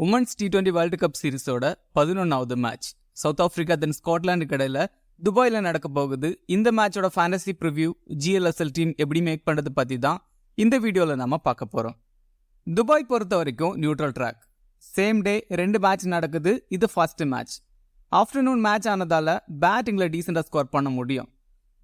Women's T20 world cup சீரிஸோட 11வது match south Africa then Scotland கடையில் துபாயில் நடக்க போகுது. இந்த மேட்சோட ஃபேண்டசி ப்ரிவ்யூ GLSL டீம் எப்படி மேக் பண்ணுறது பற்றி தான் இந்த வீடியோவில் நம்ம பார்க்க போகிறோம். துபாய் பொறுத்த வரைக்கும் neutral track, same day 2 match நடக்குது. இது ஃபர்ஸ்ட் மேட்ச். ஆஃப்டர்நூன் மேட்ச் ஆனதால் பேட்டிங்கில் டீசெண்டாக ஸ்கோர் பண்ண முடியும்.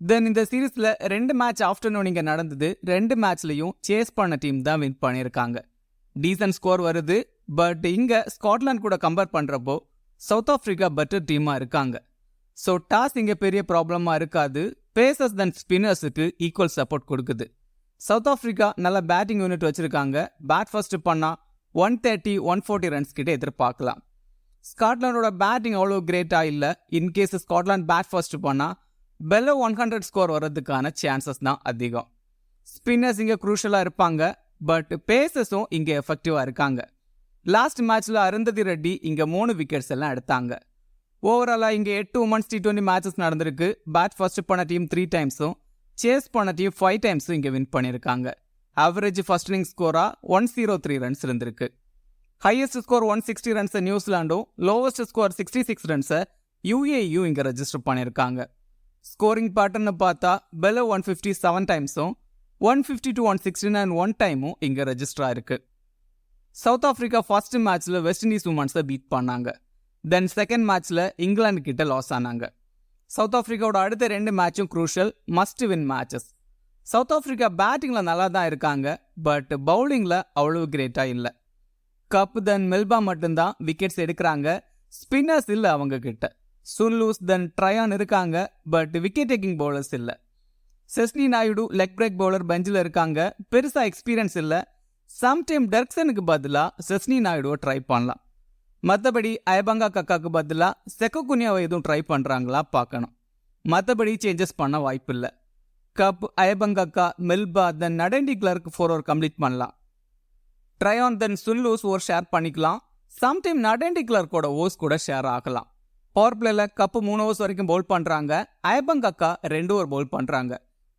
தென் இந்த சீரீஸில் 2 மேட்ச் ஆஃப்டர்நூன் இங்கே நடந்தது. 2 மேட்ச்லையும் சேஸ் பண்ண டீம் தான் வின் பண்ணியிருக்காங்க. டீசன்ட் ஸ்கோர் வருது. பட் இங்கே ஸ்காட்லாந்து கூட கம்பேர் பண்ணுறப்போ சவுத் ஆப்பிரிக்கா பெட்டர் டீமாக இருக்காங்க. ஸோ டாஸ் இங்கே பெரிய ப்ராப்ளமாக இருக்காது. பேசர்ஸ் தென் ஸ்பின்னர்ஸுக்கு ஈக்குவல் சப்போர்ட் கொடுக்குது. சவுத் ஆப்பிரிக்கா நல்ல பேட்டிங் யூனிட் வச்சுருக்காங்க. பேட் ஃபர்ஸ்ட் பண்ணால் 130-140 ரன்ஸ் கிட்ட எதிர்பார்க்கலாம். ஸ்காட்லாண்டோட பேட்டிங் அவ்வளோ கிரேட்டாக இல்லை. இன்கேஸ் ஸ்காட்லாந்து பேட் ஃபர்ஸ்ட் பண்ணால் பெலோ 100 ஸ்கோர் வர்றதுக்கான சான்சஸ் தான் அதிகம். ஸ்பின்னர்ஸ் இங்கே குரூஷலாக இருப்பாங்க. பட் பேசஸும் இங்கே எஃபெக்டிவாக இருக்காங்க. லாஸ்ட் மேட்ச்சில் அருந்ததி ரெட்டி இங்கே 3 விக்கெட்ஸ் எல்லாம் எடுத்தாங்க. ஓவராலாக இங்கே 8 உமன்ஸ் T20 மேட்சஸ் நடந்திருக்கு. பேட் ஃபர்ஸ்ட் பண்ண டீம் 3 டைம்ஸும் சேஸ் பண்ண டீம் 5 டைம்ஸும் இங்கே வின் பண்ணியிருக்காங்க. ஆவரேஜ் ஃபர்ஸ்ட் இன்னிங் ஸ்கோராக 103 ரன்ஸ் இருந்திருக்கு. ஹையஸ்ட் ஸ்கோர் 160 ரன்ஸை நியூசிலாண்டும், லோவஸ்ட் ஸ்கோர் 66 ரன்ஸை UAEயும் இங்கே ரெஜிஸ்டர் பண்ணியிருக்காங்க. ஸ்கோரிங் பேட்டர்னு பார்த்தா பெலோ 150 7 டைம்ஸும் 150-169 1 டைமும் இங்கே ரெஜிஸ்டர் ஆயிருக்கு. சவுத் ஆப்பிரிக்கா ஃபர்ஸ்ட் மேட்ச்சில் வெஸ்ட் இண்டீஸ் உமன்ஸை பீட் பண்ணாங்க. தென் செகண்ட் மேட்ச்சில் இங்கிலாந்து கிட்ட லாஸ் ஆனாங்க. சவுத் ஆப்பிரிக்காவோட அடுத்த 2 மேட்சும் crucial must win matches. South Africa பேட்டிங்கில் நல்லா தான் இருக்காங்க. பட் பவுலிங்கில் அவ்வளோ கிரேட்டாக இல்லை. கப் தென் மெல்பா மட்டும்தான் விக்கெட்ஸ் எடுக்கிறாங்க. ஸ்பின்னர்ஸ் இல்லை அவங்க கிட்ட. சுன்லூஸ் தென் ட்ரையான் இருக்காங்க. பட் விக்கெட் டேக்கிங் பவுலர்ஸ் இல்லை. செஸ்னி நாயுடு லெக் பிரேக் பவுலர் பெஞ்சில் இருக்காங்க. பெருசாக எக்ஸ்பீரியன்ஸ் இல்லை. சம்டைம் டெர்க்சனுக்கு பதிலாக செஸ்னி நாயுடுவை ட்ரை பண்ணலாம். மற்றபடி அயபங்கா கக்காக்கு பதிலாக செக்கோகுனியாவை எதுவும் ட்ரை பண்ணுறாங்களா பார்க்கணும். மற்றபடி சேஞ்சஸ் பண்ண வாய்ப்பு இல்லை. கப், அயபங்கக்கா, மெல்பா தென் நடண்டி கிளர்க் 4 ஓவர் கம்ப்ளீட் பண்ணலாம். ட்ரையான் தென் சுன்லூஸ் ஓவர் ஷேர் பண்ணிக்கலாம். சம்டைம் நடண்டி கிளர்க்கோட ஓவர்ஸ் கூட ஷேர் ஆகலாம். பவர் பிளேல கப்பு 3 ஓவர்ஸ் வரைக்கும் பவுல் பண்ணுறாங்க. அயபங்கக்கா 2 ஓவர் பவுல் பண்ணுறாங்க.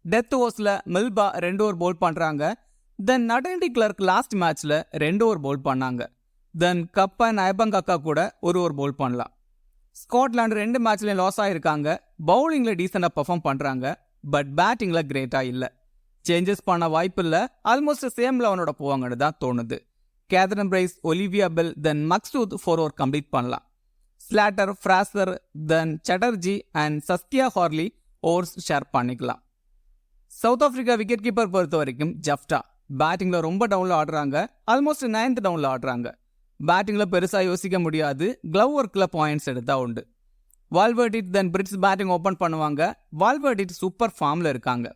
டெத் ஓவர்ஸில் மெல்பா 2 ஓவர் பவுல் பண்ணுறாங்க. தென் நடண்டி கிளர்க் லாஸ்ட் மேட்ச்சில் 2 ஓவர் பவுல் பண்ணாங்க. தென் கப் அண்ட் அயபங்கக்கா கூட 1 ஓவர் பவுல் பண்ணலாம். Scotland 2 மேட்ச்லையும் loss ஆகிருக்காங்க. பவுலிங்கில் டீசெண்டாக பர்ஃபார்ம் பண்ணுறாங்க. பட் பேட்டிங்கில் கிரேட்டாக இல்லை. சேஞ்சஸ் பண்ண வாய்ப்பு இல்லை. ஆல்மோஸ்ட் சேம் லெவனோட போவாங்கன்னு தான் தோணுது. Katherine Brice, Olivia Bell then Maqsood 4 over complete பண்ணலாம். Slater, Fraser then Chatterji and Saskia Horley overs share பண்ணிக்கலாம். சவுத் ஆப்பிரிக்கா விக்கெட் கீப்பர் பொறுத்த வரைக்கும் ஜப்டா பேட்டிங்கில் ரொம்ப டவுனில் ஆடுறாங்க. ஆல்மோஸ்ட் 9th டவுனில் ஆடுறாங்க. பேட்டிங்கில் பெருசாக யோசிக்க முடியாது. க்ளவ் ஒர்க்கில் பாயிண்ட்ஸ் எடுத்தா உண்டு. வால்வர்டிட் தென் பிரிட்ஸ் பேட்டிங் ஓப்பன் பண்ணுவாங்க. வால்வர்டிட் சூப்பர் ஃபார்மில் இருக்காங்க.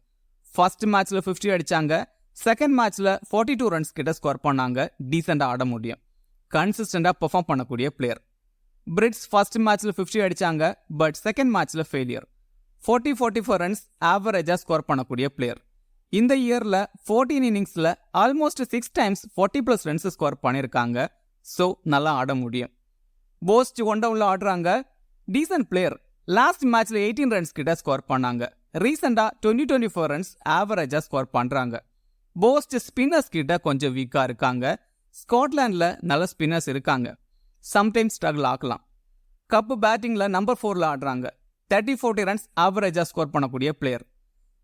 ஃபர்ஸ்ட் மேட்ச்சில் 50 அடித்தாங்க. செகண்ட் மேட்ச்சில் 42 ரன்ஸ் கிட்ட ஸ்கோர் பண்ணாங்க. டீசெண்டாக ஆட முடியும். கன்சிஸ்டண்டாக பெர்ஃபார்ம் பண்ணக்கூடிய பிளேயர். பிரிட்ஸ் ஃபர்ஸ்ட் மேட்ச்சில் 50 அடித்தாங்க. பட் செகண்ட் மேட்ச்சில் ஃபெயிலியர். 40-44 ரன்ஸ் ஆவரேஜாக ஸ்கோர் பண்ணக்கூடிய பிளேயர். இந்த இயரில் 14 இன்னிங்ஸில் ஆல்மோஸ்ட் 6 டைம்ஸ் 40+ ரன்ஸ் ஸ்கோர் பண்ணியிருக்காங்க. ஸோ நல்லா ஆட முடியும். போஸ்ட் 1 டவுனில் ஆடுறாங்க. Descent player. லாஸ்ட் மேட்ச்சில் 18 ரன்ஸ் கிட்ட ஸ்கோர் பண்ணாங்க. ரீசெண்டாக 20-24 ரன்ஸ் ஆவரேஜாக ஸ்கோர் பண்ணுறாங்க. போஸ்ட் ஸ்பின்னர்ஸ் கிட்ட கொஞ்சம் வீக்காக இருக்காங்க. ஸ்காட்லாண்டில் நல்ல ஸ்பின்னர்ஸ் இருக்காங்க. சம்டைம்ஸ் ஸ்ட்ரகிள் ஆகலாம். கப்பு பேட்டிங்கில் நம்பர் 4ல் ஆடுறாங்க. 30-40 ரன்ஸ் ஆவரேஜாக ஸ்கோர் பண்ணக்கூடிய பிளேயர்.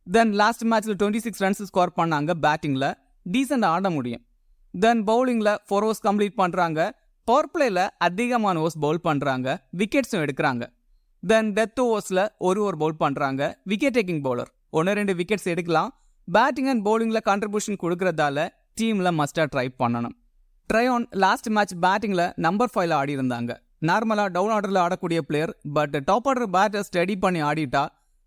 தென் லாஸ்ட் மேட்ச்சில் 26 ரன்ஸ் ஸ்கோர் பண்ணாங்க. பேட்டிங்கில் டீசெண்டாக ஆட முடியும். தென் பவுலிங்கில் 4 ஓவர்ஸ் கம்ப்ளீட் பண்ணுறாங்க. பவர் பிளேயில் அதிகமான ஓவர்ஸ் பவுல் பண்ணுறாங்க. விக்கெட்ஸும் எடுக்கிறாங்க. தென் டெத் ஓவர்ஸில் 1 ஓவர் பவுல் பண்ணுறாங்க. விக்கெட் டேக்கிங் பவுலர் 1-2 விக்கெட்ஸ் எடுக்கலாம். பேட்டிங் அண்ட் பவுலிங்கில் கான்ட்ரிபியூஷன் கொடுக்கறதால டீமில் மஸ்டாக ட்ரை பண்ணணும். ட்ரையான் லாஸ்ட் மேட்ச் பேட்டிங்கில் நம்பர் 5ல் ஆடி இருந்தாங்க. நார்மலாக டவுன் ஆர்டரில் ஆடக்கூடிய player. But top order batter steady பண்ணி ஆடிட்டா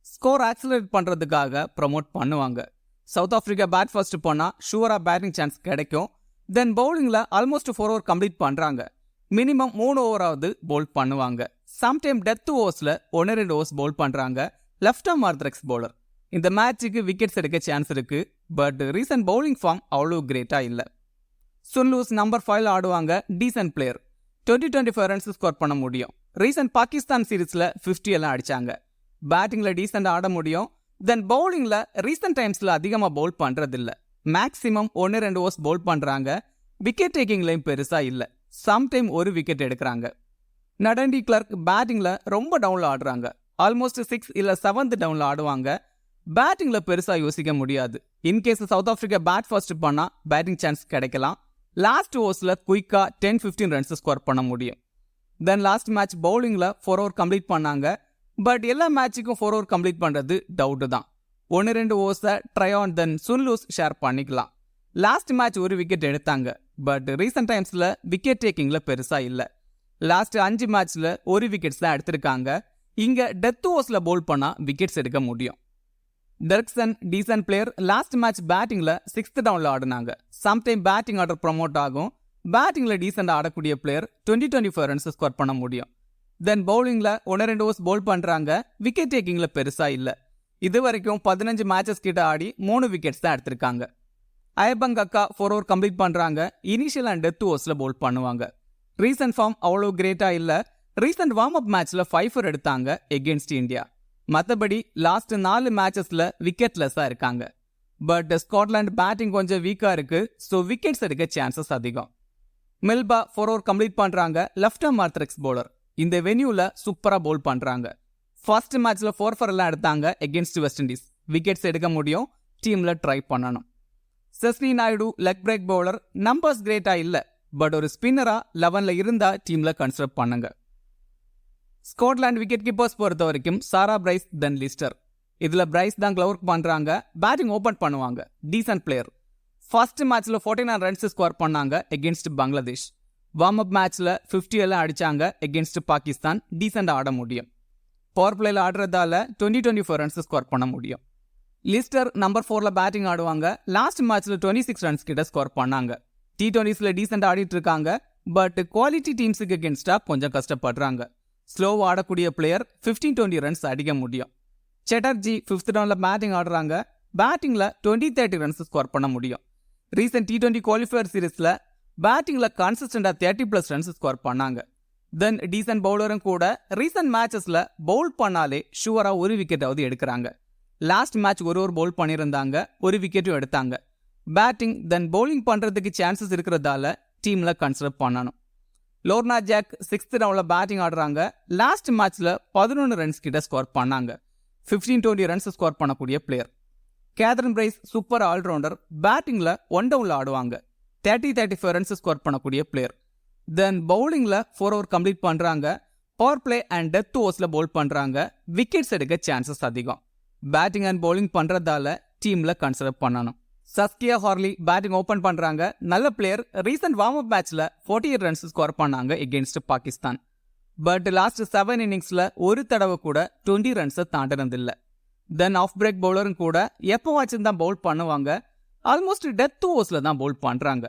ஸ்கோர் ஆக்சிலரேட் பண்ணுறதுக்காக ப்ரமோட் பண்ணுவாங்க. சவுத் ஆப்பிரிக்கா பேட் ஃபர்ஸ்ட் போனால் ஷூராக பேட்டிங் சான்ஸ் கிடைக்கும். தென் பவுலிங்கில் ஆல்மோஸ்ட் 4 ஓவர் கம்ப்ளீட் பண்ணுறாங்க. மினிமம் 3 ஓவராவது பவுல் பண்ணுவாங்க. சம்டைம் டெத் ஓவர்ஸில் 1-2 ஓவர்ஸ் பவுல் பண்ணுறாங்க. Left arm orthodox bowler. இந்த மேட்சுக்கு விக்கெட்ஸ் எடுக்க சான்ஸ் இருக்குது. பட் ரீசன்ட் பவுலிங் ஃபார்ம் அவ்வளோ கிரேட்டாக இல்லை. சுன்லூஸ் நம்பர் 5ல் ஆடுவாங்க. Descent player. 20-25 ரன்ஸ் ஸ்கோர் பண்ண முடியும். ரீசன்ட் பாகிஸ்தான் சீரீஸில் 50 எல்லாம் அடித்தாங்க. பேட்டிங்கில் டீசெண்டாக ஆட முடியும். தென் பவுலிங்கில் ரீசன்ட் டைம்ஸில் அதிகமாக பவுல் பண்ணுறதில்ல. மேக்ஸிமம் 1-2 ஓவர்ஸ் பவுல் பண்ணுறாங்க. விக்கெட் டேக்கிங்லையும் பெருசாக இல்லை. சம்டைம் ஒரு விக்கெட் எடுக்கிறாங்க. நடண்டி கிளர்க் பேட்டிங்ல ரொம்ப டவுன்ல ஆடுறாங்க. ஆல்மோஸ்ட் 6 இல்ல 7th டவுன்ல ஆடுவாங்க. பேட்டிங்ல பெருசா யோசிக்க முடியாது. In case south Africa bat first பண்ணா பேட்டிங் சான்ஸ் கிடைக்கலாம். லாஸ்ட் ஓவர்ஸ்ல குயிக்கா 10-15 ரன்ஸ் ஸ்கோர் பண்ண முடியும். தென் லாஸ்ட் மேட்ச் பவுலிங்ல 4 ஓவர் கம்ப்ளீட் பண்ணாங்க. பட் எல்லா மேட்சுக்கும் 4 ஓவர் கம்ப்ளீட் பண்றது டவுட் தான். 1-2 ஓவர்ஸை ட்ரையான் தென் சுன்லூஸ் ஷேர் பண்ணிக்கலாம். லாஸ்ட் மேட்ச் ஒரு விக்கெட் எடுத்தாங்க. பட் ரீசெண்ட் டைம்ஸ்ல விக்கெட் டேக்கிங்ல பெருசா இல்ல. லாஸ்ட் 5 மேட்ச்ல ஒரு விக்கெட்ஸ் தான் எடுத்திருக்காங்க. இங்க டெத் ஓவர்ஸ்ல பவுல் பண்ணா விக்கெட்ஸ் எடுக்க முடியும். Dercksen decent player. Last match பேட்டிங்ல 6th டவுன்ல ஆடினாங்க. சம்டைம் பேட்டிங் ஆர்டர் ப்ரமோட் ஆகும். பேட்டிங்ல டீசென்ட் ஆடக்கூடிய பிளேயர் 20-25 ரன்ஸ் ஸ்கோர் பண்ண முடியும். தென் பவுலிங்ல 1-2 ஓவர்ஸ் பவுல் பண்றாங்க. விக்கெட் டேக்கிங்ல பெருசா இல்ல. இது வரைக்கும் 15 மேட்சஸ் கிட்ட ஆடி 3 விக்கெட்ஸ் தான் எடுத்திருக்காங்க. அயபங்கக்கா 4 ஓவர் கம்ப்ளீட் பண்றாங்க. இனிஷியல் அண்ட் டெத் ஓவர்ஸ்ல பவுல் பண்ணுவாங்க. ரீசன்ட் ஃபார்ம் அவ்வளோ கிரேட்டா இல்ல. ரீசன்ட் வார்ம் அப் மேட்ச்ல 5 ஓவர் எடுத்தாங்க எகெயின்ஸ்ட் இந்தியா. மற்றபடி லாஸ்ட் 4 மேட்சஸ்ல விக்கெட்லெஸ்ஸா இருக்காங்க. பட் ஸ்காட்லாந்து பேட்டிங் கொஞ்சம் வீக்கா இருக்கு. ஸோ விக்கெட்ஸ் எடுக்க சான்சஸ் அதிகம். மில்பா 4 ஓவர் கம்ப்ளீட் பண்றாங்க. Left arm orthodox bowler. இந்த வென்யூல சூப்பரா பவுல் பண்றாங்க. ஃபர்ஸ்ட் மேட்ச்ல 4 for எல்லாம் எடுத்தாங்க எகெயின்ஸ்ட் வெஸ்ட் இண்டீஸ். விக்கெட்ஸ் எடுக்க முடியும். டீம்ல ட்ரை பண்ணணும். Chesnie Naidoo leg break bowler. Numbers கிரேட்டா இல்ல. பட் ஒரு ஸ்பின்னரா 11ல இருந்தா டீம்ல கன்சிடர் பண்ணுங்க. ஸ்காட்லாந்து விக்கெட் கீப்பர்ஸ் பொறுத்த வரைக்கும் சாரா பிரைஸ் தென் லிஸ்டர். இதுல பிரைஸ் தான் கிளவ் ஒர்க் பண்றாங்க. பேட்டிங் ஓபன் பண்ணுவாங்க. Descent player. ஃபர்ஸ்ட் மேட்ச்ல 49 ரன்ஸ் ஸ்கோர் பண்ணாங்க எகெயின்ஸ்ட் பங்களாதேஷ். வார்ம் அப் மேட்ச்ல 50 எல்லாம் அடிச்சாங்க எகெயின்ஸ்ட் பாகிஸ்தான். டீசெண்டா ஆட முடியும். பவர் பிளேல ஆடுறதால 20-24 ரன்ஸ் ஸ்கோர் பண்ண முடியும். லிஸ்டர் நம்பர் 4ல பேட்டிங் ஆடுவாங்க. லாஸ்ட் மேட்ச்ல 26 ரன்ஸ் கிட்ட ஸ்கோர் பண்ணாங்க. T20ஸ்ல டீசெண்டா ஆடிட்டு இருக்காங்க. பட் குவாலிட்டி டீம்ஸுக்கு அகெயின்ஸ்டா கொஞ்சம் கஷ்டப்படுறாங்க. ஸ்லோவா ஆடக்கூடிய பிளேயர் 15-20 ரன்ஸ் அடிக்க முடியும். செட்டர்ஜி 5th டவுன்ல பேட்டிங் ஆடுறாங்க. பேட்டிங்ல 20-30 ரன்ஸ் ஸ்கோர் பண்ண முடியும். ரீசெண்ட் T20 குவாலிஃபயர் சீரீஸ்ல பேட்டிங்ல கன்சிஸ்டண்டா 30+ ரன்ஸ் ஸ்கோர் பண்ணாங்க. தென் டீசன்ட் பவுலரும் கூட ரீசெண்ட் மேட்சஸ்ல பவுல் பண்ணாலே ஷுவரா ஒரு விக்கெட்டாவது எடுக்கிறாங்க. லாஸ்ட் மேட்ச் ஒரு ஓவர் பவுல் பண்ணியிருந்தாங்க. ஒரு விக்கெட்டும் எடுத்தாங்க. பேட்டிங் தென் பவுலிங் பண்றதுக்கு சான்சஸ் இருக்கிறதால டீம்ல கன்சிடர் பண்ணணும். லோர்னா ஜாக் 6th டவுன்ல பேட்டிங் ஆடுறாங்க. லாஸ்ட் மேட்ச்ல 11 ரன்ஸ் கிட்ட ஸ்கோர் பண்ணாங்க. 15-20 ரன்ஸ் ஸ்கோர் பண்ணக்கூடிய player. Katherine Brice super allrounder. பேட்டிங்ல 1 டவுன்ல ஆடுவாங்க. 30-35 ரன்ஸ் ஸ்கோர் பண்ணக்கூடிய பிளேயர். தென் பவுலிங்ல 4 ஓவர் கம்ப்ளீட் பண்றாங்க. பவர் பிளே அண்ட் டெத் ஓவர்ஸ்ல பவுல் பண்றாங்க. விக்கெட்ஸ் எடுக்க சான்சஸ் அதிகம். பேட்டிங் அண்ட் பவுலிங் பண்றதால டீம்ல கன்சிடர் பண்ணணும். சஸ்கியா ஹார்லி பேட்டிங் ஓபன் பண்றாங்க. நல்ல பிளேயர். ரீசெண்ட் வார்ம் அப் மேட்ச்ல 48 ரன்ஸ் ஸ்கோர் பண்ணாங்க எகெயின்ஸ்ட் பாகிஸ்தான். பட் லாஸ்ட் 7 இன்னிங்ஸ்ல ஒரு தடவை கூட 20 ரன்ஸை தாண்டினதில்ல. தென் ஆஃப் பிரேக் பவுலரும் கூட எப்போவாச்சும் தான் பவுல் பண்ணுவாங்க. ஆல்மோஸ்ட் டெத் ஓவர்ஸ்ல தான் பவுல் பண்றாங்க.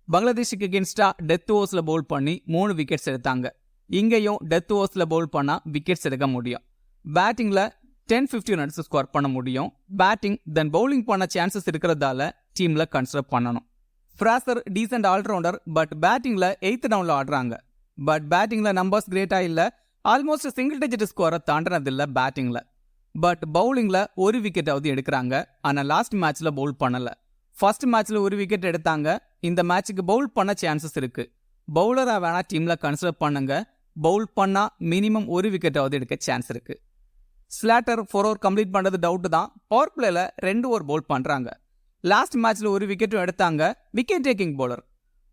பங்களாதேஷுக்கு அகெயின்ஸ்டா டெத் ஓவர்ஸ்ல பவுல் பண்ணி 3 விக்கெட்ஸ் எடுத்தாங்க. இங்கேயும் டெத் ஓவர்ஸ்ல பவுல் பண்ணா விக்கெட்ஸ் எடுக்க முடியும். பேட்டிங்ல 10-15 ரன்ஸ் ஸ்கோர் பண்ண முடியும். பேட்டிங் தென் பவுலிங் பண்ண சான்சஸ் இருக்கிறதால டீம்ல கன்சிடர் பண்ணணும். Fraser decent allrounder. பட் பேட்டிங்ல 8th டவுன்ல ஆடுறாங்க. பட் பேட்டிங்ல நம்பர்ஸ் கிரேட்டா இல்ல. ஆல்மோஸ்ட் சிங்கிள் டிஜிட் ஸ்கோரை தாண்டினதில்ல பேட்டிங்ல. பட் பவுலிங்ல ஒரு விக்கெட்டாவது எடுக்கிறாங்க. ஆனா லாஸ்ட் மேட்ச்ல பவுல் பண்ணல. ஃபர்ஸ்ட் மேட்ச்ல ஒரு விக்கெட் எடுத்தாங்க. இந்த மேட்சுக்கு பவுல் பண்ண சான்சஸ் இருக்கு. பவுலரா வேணா டீம்ல கன்சிடர் பண்ணுங்க. பவுல் பண்ணா மினிமம் ஒரு விக்கெட்டாவது எடுக்க சான்ஸ் இருக்கு. ஸ்லாட்டர் 4 ஓவர் கம்ப்ளீட் பண்றது டவுட் தான். பவர் பிளேல 2 ஓவர் பவுல் பண்றாங்க. லாஸ்ட் மேட்ச்ல ஒரு விக்கெட்டும் எடுத்தாங்க. Wicket taking bowler.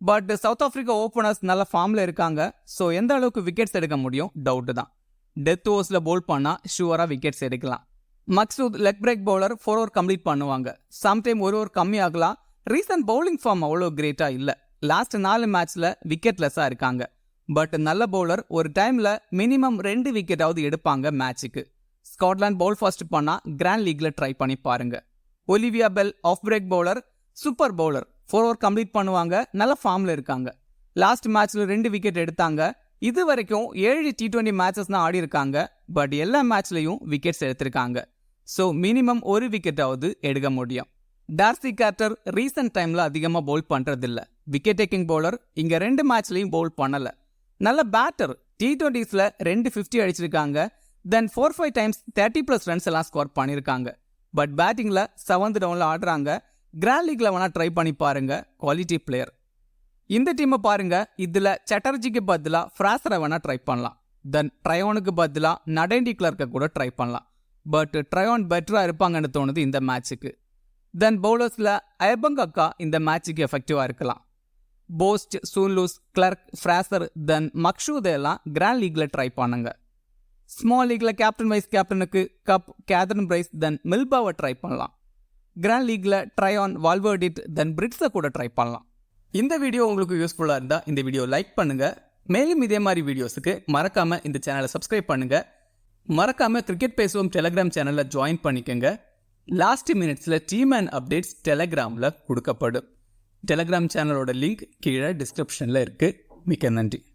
But south Africa openers நல்ல ஃபார்ம்ல இருக்காங்க. ஸோ எந்த அளவுக்கு விக்கெட்ஸ் எடுக்க முடியும் டவுட் தான். டெத் ஓவர்ஸ்ல பவுல் பண்ணா ஷுவரா விக்கெட்ஸ் எடுக்கலாம். Maqsood leg break bowler 4 over complete பண்ணுவாங்க. சம்டைம் ஒரு ஓவர் கம்மி ஆகலாம். ரீசன்ட் பவுலிங் ஃபார்ம் அவ்வளோ கிரேட்டா இல்ல. லாஸ்ட் 4 மேட்ச்ல விக்கெட்லெஸ்ஸா இருக்காங்க. பட் நல்ல பவுலர். ஒரு டைம்ல மினிமம் 2 விக்கெட்டாவது எடுப்பாங்க மேட்சுக்கு. ஸ்காட்லாந்து பவுல் ஃபர்ஸ்ட் பண்ணா கிராண்ட் லீக்ல ட்ரை பண்ணி பாருங்க. Olivia Bell off break bowler. Super bowler. 4 over complete பண்ணுவாங்க. நல்ல ஃபார்ம்ல இருக்காங்க. லாஸ்ட் மேட்ச்ல 2 விக்கெட் எடுத்தாங்க. இது வரைக்கும் 7 T20 மேட்சஸ் தான் ஆடி இருக்காங்க. பட் எல்லா மேட்ச்லயும் விக்கெட்ஸ் எடுத்திருக்காங்க. ஸோ மினிமம் ஒரு விக்கெட்டாவது எடுக்க முடியும். டார்சி கார்ட்டர் ரீசெண்ட் டைம்ல அதிகமா பவுல் பண்றதில்ல. Wicket taking bowler. இங்க 2 மேட்ச்லயும் பவுல் பண்ணல. நல்ல பேட்டர். T20ஸ்ல 2 50 அடிச்சிருக்காங்க. தென் 4-5 டைம்ஸ் 30+ ரன்ஸ் எல்லாம் ஸ்கோர் பண்ணியிருக்காங்க. பட் பேட்டிங்ல 7th டவுன்ல ஆடுறாங்க. கிராண்ட் லீக்ல வேணா ட்ரை பண்ணி பாருங்க. Quality player. இந்த டீமை பாருங்க. இதுல சட்டர்ஜிக்கு பதிலா ஃப்ராசரை வேணா ட்ரை பண்ணலாம். தென் ட்ரையானுக்கு பதிலா நடேண்டி கிளார்க்கை கூட ட்ரை பண்ணலாம். பட் ட்ரையான் பெட்டரா இருப்பாங்கன்னு தோணுது இந்த மேட்சுக்கு. தென் பவுலர்ஸ்ல ஐபங்கக்கா இந்த மேட்சுக்கு எஃபெக்டிவா இருக்கலாம். போஸ்ட், சூன்லூஸ், கிளர்க், ஃப்ராசர், தென் மக்ஷூத் எல்லாம் கிராண்ட் லீக்ல ட்ரை பண்ணுங்க. ஸ்மால் லீக்ல கேப்டன் வைஸ் கேப்டனுக்கு கப், கேதரின் பிரைஸ், தென் மில்பாவை ட்ரை பண்ணலாம். கிராண்ட் லீக்ல ட்ரையான், வால்வர்டிட், தென் பிரிட்ஸை கூட ட்ரை பண்ணலாம். இந்த வீடியோ உங்களுக்கு யூஸ்ஃபுல்லாக இருந்தால் இந்த வீடியோ லைக் பண்ணுங்க. மேலும் இதே மாதிரி வீடியோஸுக்கு மறக்காம இந்த சேனலை சப்ஸ்கிரைப் பண்ணுங்க. மறக்காம கிரிக்கெட் பேசுவோம் டெலிகிராம் சேனலில் ஜாயின் பண்ணிக்கோங்க. லாஸ்ட் மினிட்ஸில் டீம் அண்ட் அப்டேட்ஸ் டெலிகிராமில் கொடுக்கப்படும். டெலிகிராம் சேனலோட லிங்க் கீழே டிஸ்கிரிப்ஷனில் இருக்குது. மிக்க நன்றி.